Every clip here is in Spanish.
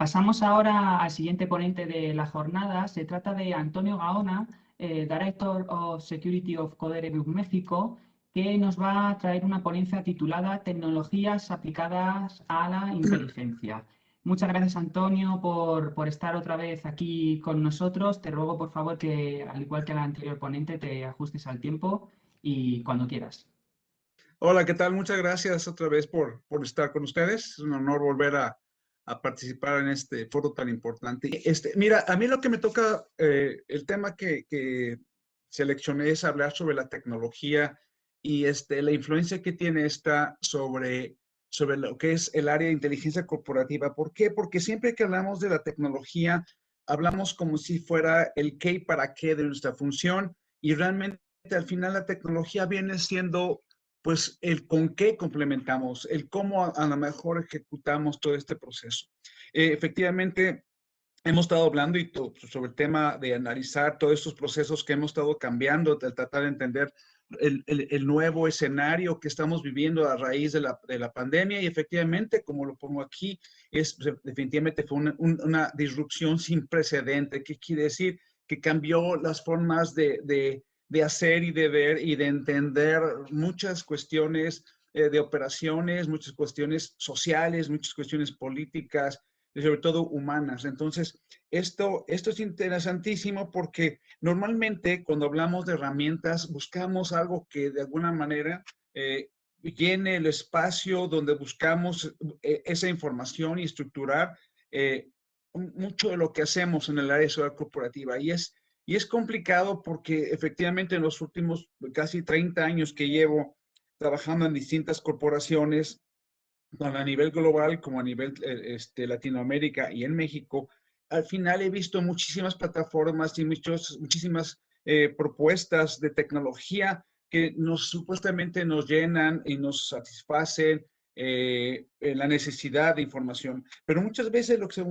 Pasamos ahora al siguiente ponente de la jornada. Se trata de Antonio Gaona, Director of Security of Coderebus México, que nos va a traer una ponencia titulada Tecnologías aplicadas a la inteligencia. Muchas gracias, Antonio, por estar otra vez aquí con nosotros. Te ruego, por favor, que, al igual que la anterior ponente, te ajustes al tiempo y cuando quieras. Hola, ¿qué tal? Muchas gracias otra vez por estar con ustedes. Es un honor volver a participar en este foro tan importante. Mira, a mí lo que me toca, el tema que seleccioné es hablar sobre la tecnología y la influencia que tiene esta sobre lo que es el área de inteligencia corporativa. ¿Por qué? Porque siempre que hablamos de la tecnología, hablamos como si fuera el qué y para qué de nuestra función y realmente al final la tecnología viene siendo pues el con qué complementamos, el cómo a lo mejor ejecutamos todo este proceso. Efectivamente, hemos estado hablando sobre el tema de analizar todos estos procesos que hemos estado cambiando, de tratar de entender el nuevo escenario que estamos viviendo a raíz de la pandemia y efectivamente, como lo pongo aquí, definitivamente fue una disrupción sin precedente. ¿Qué quiere decir? Que cambió las formas de hacer y de ver y de entender muchas cuestiones de operaciones, muchas cuestiones sociales, muchas cuestiones políticas, y sobre todo humanas. Entonces, esto es interesantísimo porque normalmente cuando hablamos de herramientas buscamos algo que de alguna manera llene el espacio donde buscamos esa información y estructurar mucho de lo que hacemos en el área de seguridad corporativa. Y es complicado porque efectivamente en los últimos casi 30 años que llevo trabajando en distintas corporaciones, tanto a nivel global como a nivel Latinoamérica y en México, al final he visto muchísimas plataformas y muchísimas propuestas de tecnología que supuestamente nos llenan y nos satisfacen la necesidad de información. Pero muchas veces lo que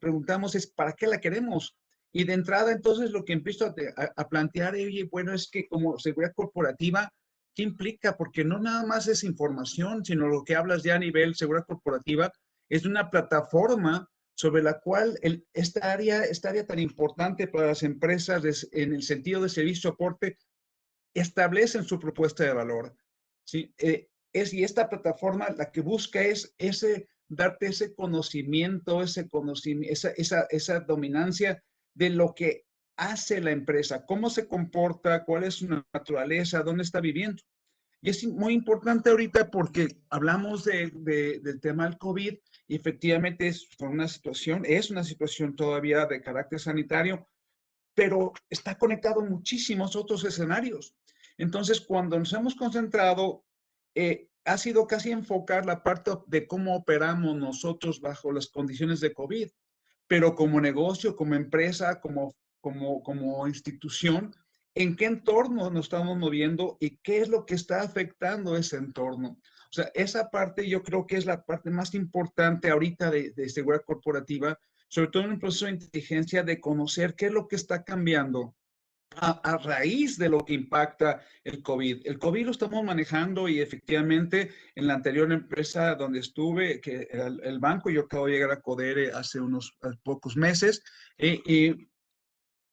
preguntamos es, ¿para qué la queremos? Y de entrada, entonces, lo que empiezo a plantear, oye, bueno, es que como seguridad corporativa, ¿qué implica? Porque no nada más es información, sino lo que hablas ya a nivel seguridad corporativa es de una plataforma sobre la cual esta área tan importante para las empresas en el sentido de servicio soporte establecen su propuesta de valor. ¿Sí? Y esta plataforma la que busca es darte ese conocimiento, esa dominancia de lo que hace la empresa, cómo se comporta, cuál es su naturaleza, dónde está viviendo. Y es muy importante ahorita porque hablamos del tema del COVID y efectivamente es una situación todavía de carácter sanitario, pero está conectado a muchísimos otros escenarios. Entonces, cuando nos hemos concentrado, ha sido casi enfocar la parte de cómo operamos nosotros bajo las condiciones de COVID, pero como negocio, como empresa, como institución, en qué entorno nos estamos moviendo y qué es lo que está afectando ese entorno. O sea, esa parte yo creo que es la parte más importante ahorita de seguridad corporativa, sobre todo en un proceso de inteligencia, de conocer qué es lo que está cambiando a raíz de lo que impacta el COVID. El COVID lo estamos manejando y efectivamente en la anterior empresa donde estuve, que era el banco, yo acabo de llegar a Codere hace unos pocos meses, y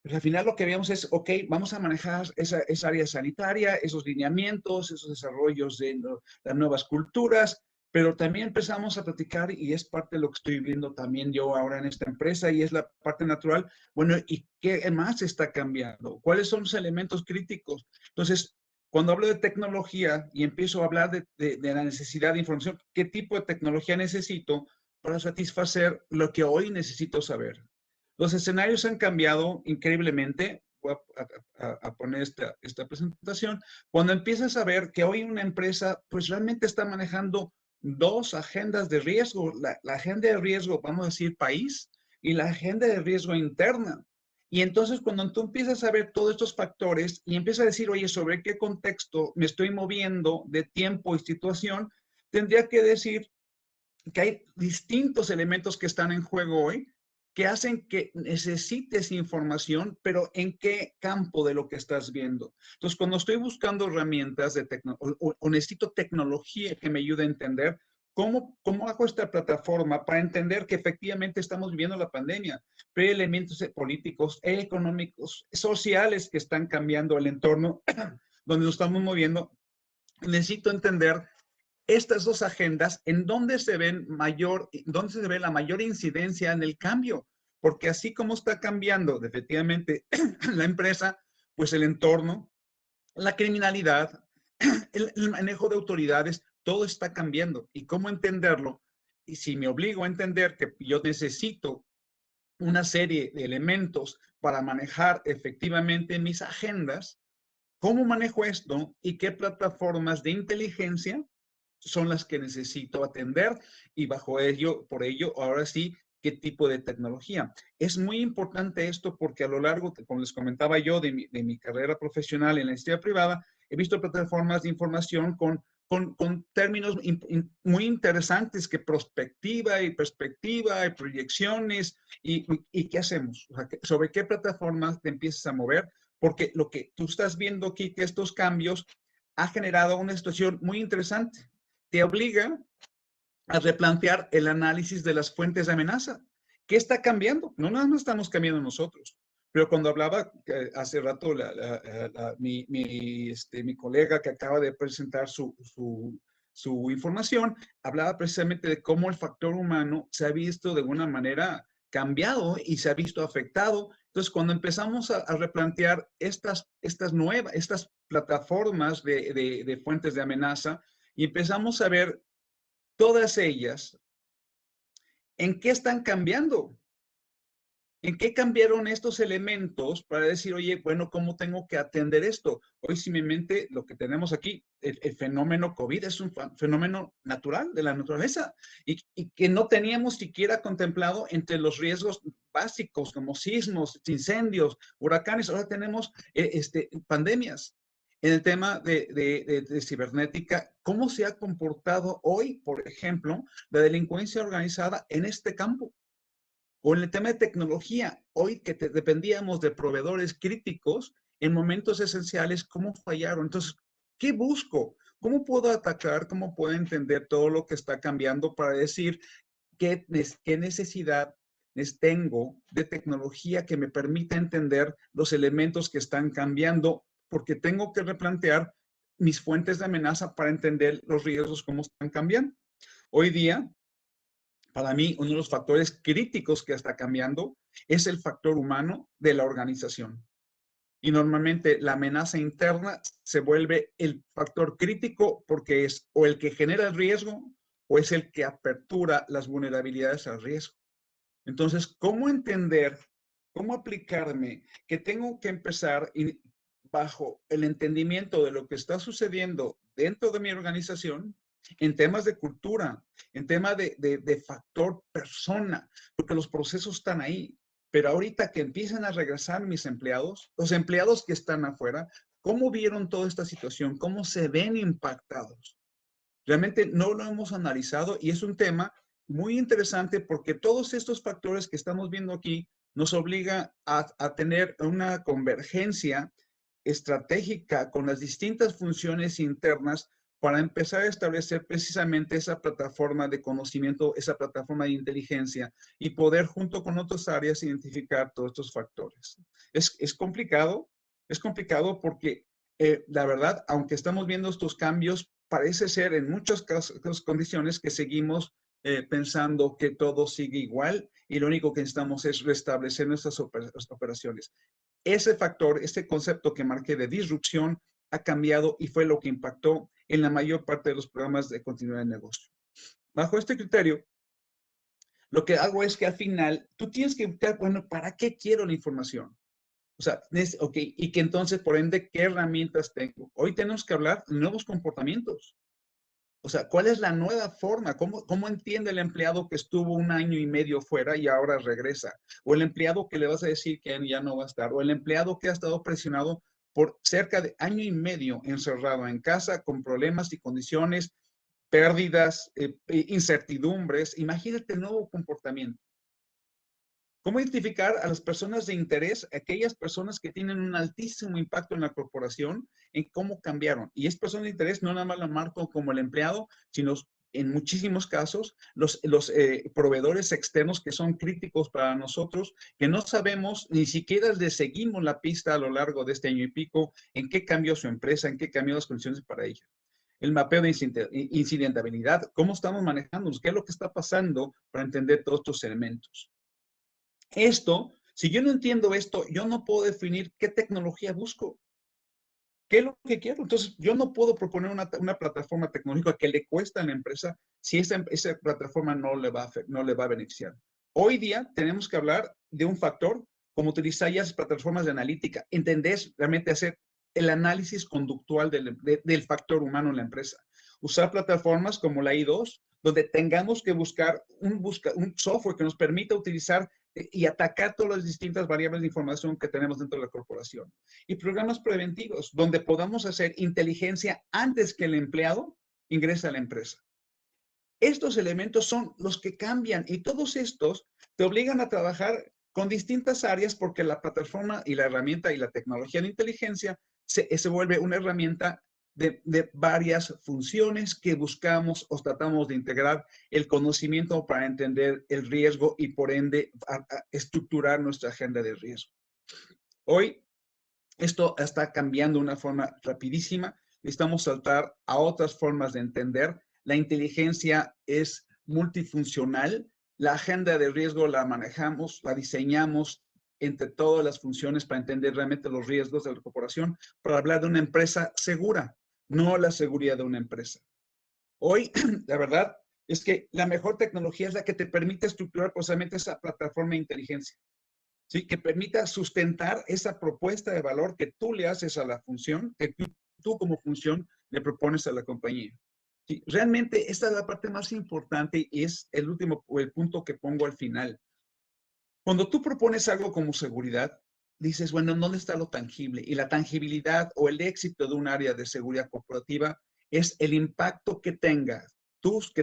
pues al final lo que vemos es, ok, vamos a manejar esa área sanitaria, esos lineamientos, esos desarrollos de las nuevas culturas, pero también empezamos a platicar y es parte de lo que estoy viendo también yo ahora en esta empresa y es la parte natural. Bueno, ¿y qué más está cambiando? ¿Cuáles son los elementos críticos? Entonces, cuando hablo de tecnología y empiezo a hablar de la necesidad de información, ¿qué tipo de tecnología necesito para satisfacer lo que hoy necesito saber? Los escenarios han cambiado increíblemente. Voy a poner esta presentación. Cuando empiezas a ver que hoy una empresa pues realmente está manejando dos agendas de riesgo, la agenda de riesgo, vamos a decir, país, y la agenda de riesgo interna. Y entonces cuando tú empiezas a ver todos estos factores y empiezas a decir, oye, ¿sobre qué contexto me estoy moviendo de tiempo y situación? Tendría que decir que hay distintos elementos que están en juego hoy que hacen que necesites información, pero ¿en qué campo de lo que estás viendo? Entonces, cuando estoy buscando herramientas o necesito tecnología que me ayude a entender, ¿Cómo hago esta plataforma para entender que efectivamente estamos viviendo la pandemia? Pero hay elementos políticos, económicos, sociales que están cambiando el entorno donde nos estamos moviendo. Necesito entender estas dos agendas en dónde se dónde se ve la mayor incidencia en el cambio. Porque así como está cambiando efectivamente la empresa, pues el entorno, la criminalidad, el manejo de autoridades, todo está cambiando. ¿Y cómo entenderlo? Y si me obligo a entender que yo necesito una serie de elementos para manejar efectivamente mis agendas, ¿cómo manejo esto y qué plataformas de inteligencia son las que necesito atender? Y bajo ello, por ello, ahora sí, ¿qué tipo de tecnología? Es muy importante esto porque a lo largo, como les comentaba yo, de mi carrera profesional en la industria privada, he visto plataformas de información con términos muy interesantes que prospectiva y perspectiva y proyecciones y qué hacemos, o sea, sobre qué plataformas te empiezas a mover, porque lo que tú estás viendo aquí, que estos cambios ha generado una situación muy interesante. Te obliga a replantear el análisis de las fuentes de amenaza. ¿Qué está cambiando? No nada más estamos cambiando nosotros. Pero cuando hablaba hace rato mi colega que acaba de presentar su información, hablaba precisamente de cómo el factor humano se ha visto de alguna manera cambiado y se ha visto afectado. Entonces, cuando empezamos a replantear estas plataformas de fuentes de amenaza y empezamos a ver todas ellas, ¿en qué están cambiando? ¿En qué cambiaron estos elementos para decir, oye, bueno, ¿cómo tengo que atender esto? Hoy simplemente lo que tenemos aquí, el fenómeno COVID es un fenómeno natural de la naturaleza y que no teníamos siquiera contemplado entre los riesgos básicos como sismos, incendios, huracanes. Ahora tenemos pandemias. En el tema de cibernética, ¿cómo se ha comportado hoy, por ejemplo, la delincuencia organizada en este campo? O en el tema de tecnología, hoy que dependíamos de proveedores críticos en momentos esenciales, ¿cómo fallaron? Entonces, ¿qué busco? ¿Cómo puedo atacar? ¿Cómo puedo entender todo lo que está cambiando para decir qué necesidad tengo de tecnología que me permita entender los elementos que están cambiando? Porque tengo que replantear mis fuentes de amenaza para entender los riesgos, cómo están cambiando. Hoy día, para mí, uno de los factores críticos que está cambiando es el factor humano de la organización. Y normalmente la amenaza interna se vuelve el factor crítico porque es o el que genera el riesgo o es el que apertura las vulnerabilidades al riesgo. Entonces, ¿cómo entender, cómo aplicarme que tengo que empezar bajo el entendimiento de lo que está sucediendo dentro de mi organización en temas de cultura, en temas de factor persona, porque los procesos están ahí. Pero ahorita que empiezan a regresar mis empleados, los empleados que están afuera, ¿cómo vieron toda esta situación? ¿Cómo se ven impactados? Realmente no lo hemos analizado y es un tema muy interesante porque todos estos factores que estamos viendo aquí nos obliga a tener una convergencia estratégica con las distintas funciones internas para empezar a establecer precisamente esa plataforma de conocimiento, esa plataforma de inteligencia y poder junto con otras áreas identificar todos estos factores. Es complicado porque la verdad, aunque estamos viendo estos cambios, parece ser en muchas condiciones que seguimos pensando que todo sigue igual y lo único que necesitamos es restablecer nuestras operaciones. Ese factor, este concepto que marqué de disrupción ha cambiado y fue lo que impactó en la mayor parte de los programas de continuidad de negocio. Bajo este criterio, lo que hago es que al final tú tienes que buscar, bueno, ¿para qué quiero la información? O sea, ok, y que entonces, por ende, ¿qué herramientas tengo? Hoy tenemos que hablar de nuevos comportamientos. O sea, ¿cuál es la nueva forma? ¿Cómo entiende el empleado que estuvo 1 año y medio fuera y ahora regresa? O el empleado que le vas a decir que ya no va a estar. O el empleado que ha estado presionado por cerca de 1 año y medio encerrado en casa con problemas y condiciones, pérdidas, incertidumbres. Imagínate el nuevo comportamiento. ¿Cómo identificar a las personas de interés, aquellas personas que tienen un altísimo impacto en la corporación, en cómo cambiaron? Y es persona de interés, no nada más la marco como el empleado, sino en muchísimos casos, los proveedores externos que son críticos para nosotros, que no sabemos, ni siquiera les seguimos la pista a lo largo de este año y pico, en qué cambió su empresa, en qué cambió las condiciones para ella. El mapeo de incidentabilidad, cómo estamos manejándonos, qué es lo que está pasando para entender todos estos elementos. Esto, si yo no entiendo esto, yo no puedo definir qué tecnología busco. ¿Qué es lo que quiero? Entonces, yo no puedo proponer una plataforma tecnológica que le cuesta a la empresa si esa plataforma no le va a beneficiar. Hoy día tenemos que hablar de un factor como utilizar ya las plataformas de analítica, entender realmente hacer el análisis conductual del factor humano en la empresa. Usar plataformas como la I2, donde tengamos que buscar un software que nos permita utilizar y atacar todas las distintas variables de información que tenemos dentro de la corporación. Y programas preventivos, donde podamos hacer inteligencia antes que el empleado ingrese a la empresa. Estos elementos son los que cambian y todos estos te obligan a trabajar con distintas áreas porque la plataforma y la herramienta y la tecnología de inteligencia se vuelve una herramienta de varias funciones que buscamos o tratamos de integrar el conocimiento para entender el riesgo y por ende a estructurar nuestra agenda de riesgo. Hoy esto está cambiando de una forma rapidísima. Necesitamos saltar a otras formas de entender. La inteligencia es multifuncional. La agenda de riesgo la manejamos, la diseñamos entre todas las funciones para entender realmente los riesgos de la corporación, para hablar de una empresa segura, no la seguridad de una empresa. Hoy, la verdad es que la mejor tecnología es la que te permite estructurar precisamente esa plataforma de inteligencia. ¿Sí? Que permita sustentar esa propuesta de valor que tú le haces a la función, que tú como función le propones a la compañía. ¿Sí? Realmente esta es la parte más importante y es el último, el punto que pongo al final. Cuando tú propones algo como seguridad, dices, bueno, ¿dónde está lo tangible? Y la tangibilidad o el éxito de un área de seguridad corporativa es el impacto que tengan tus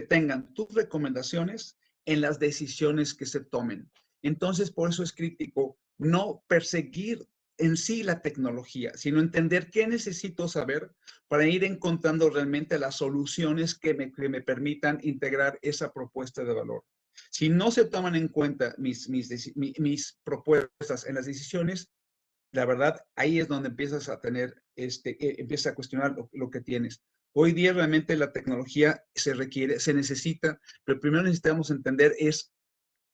recomendaciones en las decisiones que se tomen. Entonces, por eso es crítico no perseguir en sí la tecnología, sino entender qué necesito saber para ir encontrando realmente las soluciones que me permitan integrar esa propuesta de valor. Si no se toman en cuenta mis propuestas en las decisiones, la verdad, ahí es donde empiezas a tener, empiezas a cuestionar lo que tienes. Hoy día realmente la tecnología se requiere, se necesita, pero primero necesitamos entender es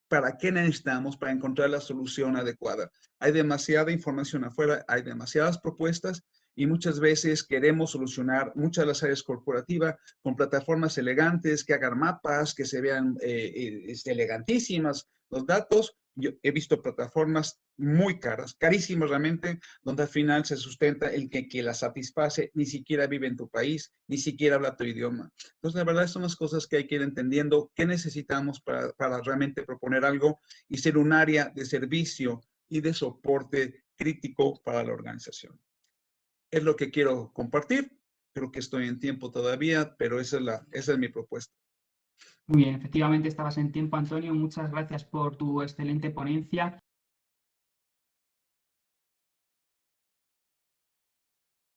para qué necesitamos para encontrar la solución adecuada. Hay demasiada información afuera, hay demasiadas propuestas y muchas veces queremos solucionar muchas de las áreas corporativas con plataformas elegantes, que hagan mapas, que se vean elegantísimas los datos. Yo he visto plataformas muy caras, carísimas realmente, donde al final se sustenta el que la satisface, ni siquiera vive en tu país, ni siquiera habla tu idioma. Entonces, la verdad, son las cosas que hay que ir entendiendo, qué necesitamos para realmente proponer algo y ser un área de servicio y de soporte crítico para la organización. Es lo que quiero compartir. Creo que estoy en tiempo todavía, pero esa es mi propuesta. Muy bien, efectivamente estabas en tiempo, Antonio. Muchas gracias por tu excelente ponencia.